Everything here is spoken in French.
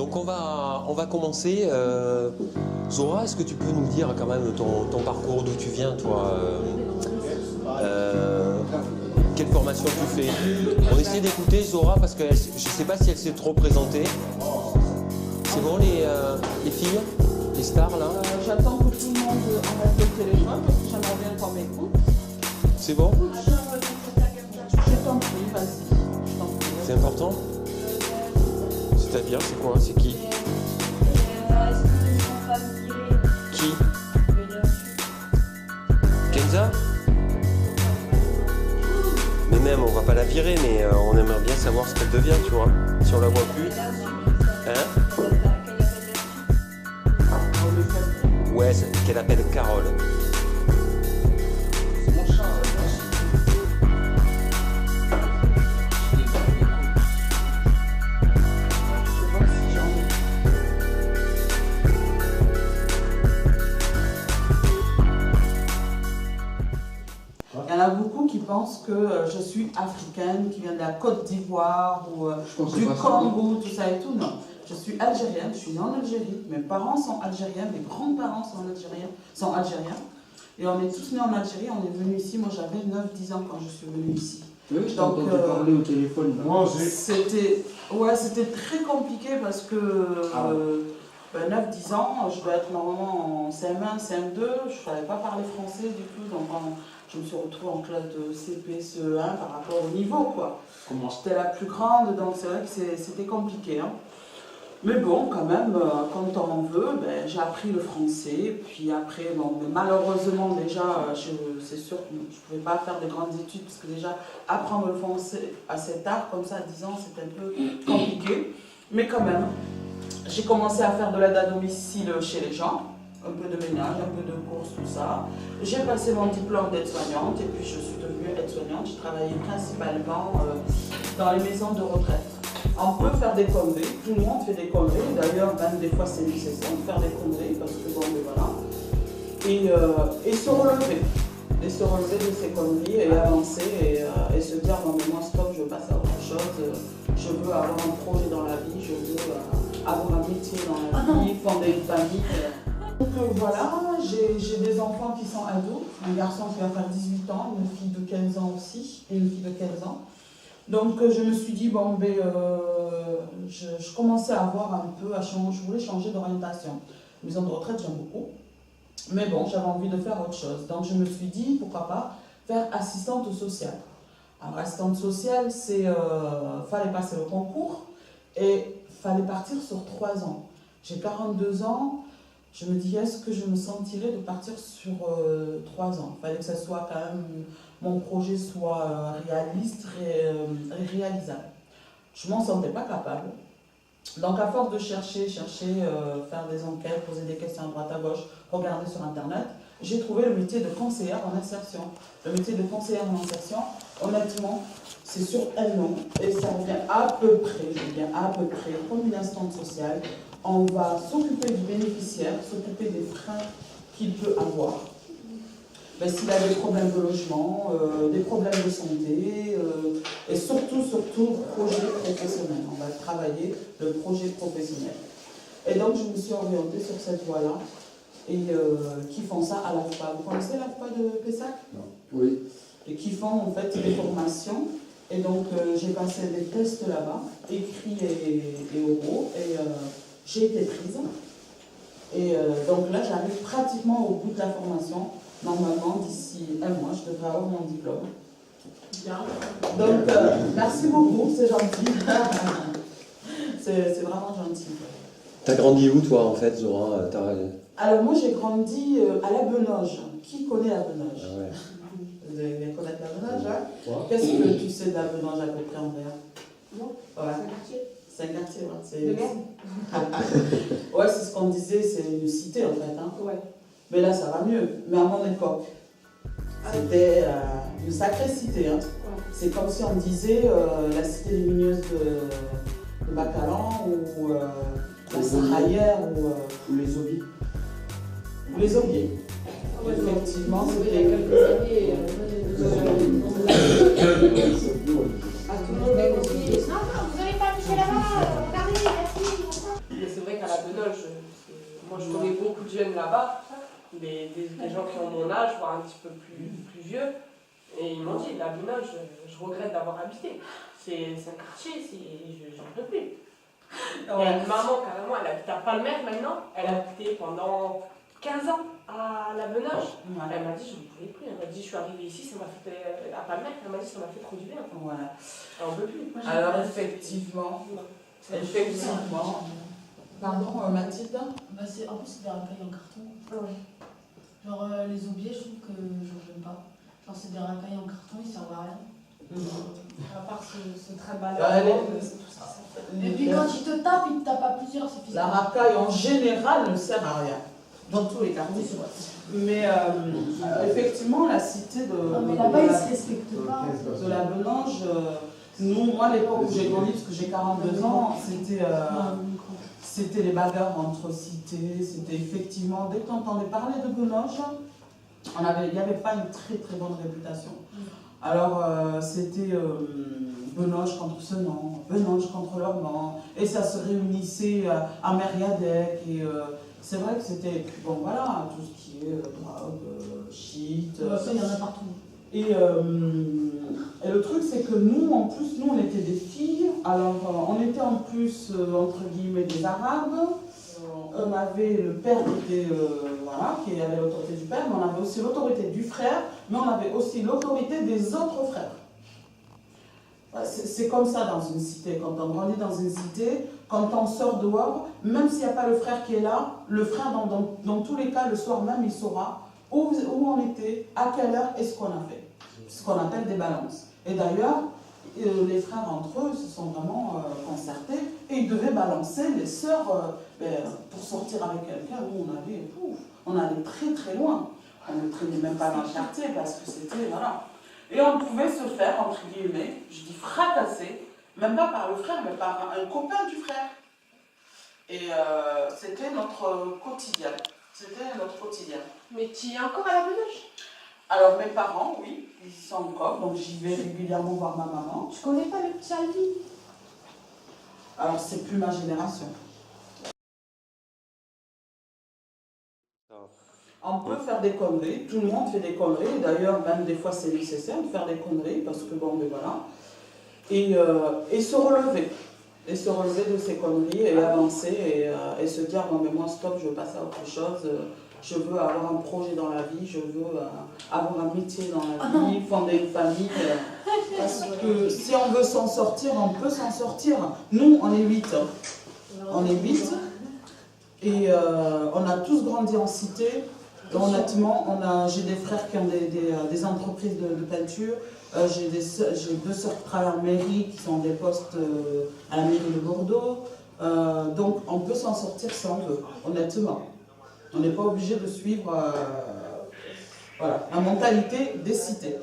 Donc on va commencer. Zora, est-ce que tu peux nous dire quand même ton parcours, d'où tu viens toi quelle formation tu fais? On essaie d'écouter Zora parce que je ne sais pas si elle s'est trop présentée. C'est bon les filles? Les stars là? J'attends que tout le monde enlève le téléphone parce que j'aimerais bien qu'on m'écoute. C'est bon? Je t'en prie, vas-y. Je t'en prie. C'est important? C'est-à-dire, c'est quoi? C'est qui? Qui? Kenza? Mais même, on va pas la virer, mais on aimerait bien savoir ce qu'elle devient, tu vois. Si on la voit plus. Hein? Ouais, qu'elle appelle Carole. Il y en a beaucoup qui pensent que je suis africaine, qui vient de la Côte d'Ivoire ou du Congo, tout ça et tout. Non, je suis algérienne, je suis née en Algérie. Mes parents sont algériens, mes grands-parents sont algériens. Et on est tous nés en Algérie, on est venus ici. Moi j'avais 9-10 ans quand je suis venue ici. Oui, je t'ai entendu parler au téléphone. Moi aussi. C'était très compliqué parce que 9-10 ans, je dois être normalement en CM1, CM2, je ne savais pas parler français du tout. Donc je me suis retrouvée en classe de CP, CE1 par rapport au niveau, quoi. J'étais la plus grande, donc c'est vrai que c'était compliqué. Hein. Mais bon, quand même, quand on en veut, j'ai appris le français. Puis après, bon, mais malheureusement, déjà, c'est sûr que je ne pouvais pas faire de grandes études, parce que déjà, apprendre le français assez tard, comme ça, à 10 ans, c'était un peu compliqué. Mais quand même, j'ai commencé à faire de l'aide à domicile chez les gens. Un peu de ménage, un peu de courses, tout ça. J'ai passé mon diplôme d'aide-soignante et puis je suis devenue aide-soignante. J'ai travaillé principalement dans les maisons de retraite. On peut faire des conneries, tout le monde fait des conneries. D'ailleurs, même des fois c'est nécessaire de faire des conneries parce que bon, mais voilà. Et se relever. Et se relever de ces conneries et avancer et se dire non mais moi stop, je veux passer à autre chose. Je veux avoir un projet dans la vie, je veux avoir un métier dans la vie, fonder une famille. Donc voilà, j'ai des enfants qui sont ados, un garçon qui va faire 18 ans, une fille de 15 ans aussi, et une fille de 15 ans. Donc je me suis dit, bon, je commençais à avoir un peu, je voulais changer d'orientation. Maison de retraite, j'aime beaucoup, mais bon, j'avais envie de faire autre chose. Donc je me suis dit, pourquoi pas, faire assistante sociale. Alors assistante sociale, fallait passer le concours et fallait partir sur 3 ans. J'ai 42 ans. Je me dis, est-ce que je me sentirais de partir sur 3 ans? Il fallait que ça soit quand même, mon projet soit réaliste, réalisable. Je ne m'en sentais pas capable. Donc à force de chercher, faire des enquêtes, poser des questions à droite à gauche, regarder sur Internet, j'ai trouvé le métier de conseillère en insertion. Le métier de conseillère en insertion, honnêtement, c'est sur un an et ça revient à peu près, comme une instance sociale. On va s'occuper du bénéficiaire, s'occuper des freins qu'il peut avoir. S'il a des problèmes de logement, des problèmes de santé, et surtout, projet professionnel. On va travailler le projet professionnel. Et donc, je me suis orientée sur cette voie-là, et qui font ça à l'AFPA. Vous connaissez l'AFPA de Pessac? Non. Oui. Et qui font en fait des formations. Et donc, j'ai passé des tests là-bas, écrits et oraux, et j'ai été prise. Et donc là, j'arrive pratiquement au bout de la formation. Normalement, d'ici un mois, je devrais avoir mon diplôme. Bien. Donc, merci beaucoup, c'est gentil. c'est vraiment gentil. T'as grandi où toi en fait, Zora? Alors moi, j'ai grandi à la Benoge. Qui connaît la Benoge? Ah ouais. Vous allez bien connaître la Benoge, hein? Qu'est-ce que tu sais de la Benoge à peu près, Andrea? Non, ouais. c'est un quartier. C'est un quartier, ouais. Ouais, c'est ce qu'on disait, c'est une cité en fait. Hein. Ouais. Mais là, ça va mieux. Mais à mon époque, c'était une sacrée cité. Hein. Ouais. C'est comme si on disait la cité lumineuse de Bacalan ou la Saharière ou les Aubiers. Ou les Aubiers. Ouais, effectivement, il y c'était... a quelques années, Non, vous n'allez pas toucher là-bas, regardez, merci. des gens qui ont mon âge, voire un petit peu plus vieux. Et ils m'ont dit, la Buna, je regrette d'avoir habité. C'est un quartier, j'en peux plus. Il y a une maman, carrément, elle habite à Palmer maintenant. Elle a habité pendant 15 ans à la Benage. Voilà. Elle m'a dit, je ne pouvais plus. Elle m'a dit, je suis arrivée ici, ça m'a fait à Palmer. Elle m'a dit, ça m'a fait trop du bien. Voilà. On ne peut plus. Alors effectivement, pardon Mathilde. Bah en plus, c'est des racailles en carton. Ouais. Genre, les oubliés, je trouve que j'aime pas. Genre, c'est des racailles en carton, ils servent à rien. À part ce très bas c'est tout ça. Et puis quand ils te tapent, ils te tapent à plusieurs, c'est La physique. racaille en général ne sert à rien, dans tous les quartiers. Mais effectivement, la cité Non, mais là-bas, ils se respectent pas. de la Benange, nous, moi, à l'époque où j'ai grandi, parce que j'ai 42 ans, c'était les bagarres entre cités, c'était effectivement, dès que tu entendais parler de Benange, il n'y avait pas une très très bonne réputation. Alors, c'était Benange contre Senan, Benange contre Lormand, et ça se réunissait à Mériadec, et c'est vrai que c'était, bon voilà, tout ce qui est drogue, shit. Ça, il y en a partout. Et le truc, c'est que nous, en plus, nous, on était des filles, alors on était en plus, entre guillemets, des Arabes. On avait le père qui avait l'autorité du père, mais on avait aussi l'autorité du frère, mais on avait aussi l'autorité des autres frères. C'est comme ça dans une cité. Quand on grandit dans une cité, quand on sort dehors, même s'il n'y a pas le frère qui est là, le frère, dans tous les cas, le soir même, il saura où on était, à quelle heure et ce qu'on a fait. Ce qu'on appelle des balances. Et d'ailleurs, les frères entre eux se sont vraiment concertés et ils devaient balancer les sœurs pour sortir avec quelqu'un. Nous, on allait très très loin. On ne traînait même pas dans le quartier parce que c'était, voilà. Et on pouvait se faire, entre guillemets, je dis fracasser, même pas par le frère, mais par un copain du frère. Et c'était notre quotidien. C'était notre quotidien. Mais tu y es encore à la Benage? Alors mes parents, oui, ils y sont encore, donc j'y vais régulièrement voir ma maman. Tu connais pas le petit Alvin? Alors c'est plus ma génération. On peut faire des conneries, tout le monde fait des conneries, d'ailleurs même des fois c'est nécessaire de faire des conneries, parce que bon, mais voilà. Et se relever. Et se relever de ces conneries et avancer et se dire non mais moi stop, je veux passer à autre chose. Je veux avoir un projet dans la vie, je veux avoir un métier dans la vie, fonder une famille. Parce que si on veut s'en sortir, on peut s'en sortir. Nous, on est 8. On est 8. Et on a tous grandi en cité. Honnêtement, j'ai des frères qui ont des entreprises de peinture. J'ai 2 sœurs qui travaillent en mairie, qui sont en des postes à la mairie de Bordeaux. Donc, on peut s'en sortir si on veut, honnêtement. On n'est pas obligé de suivre la mentalité des cités.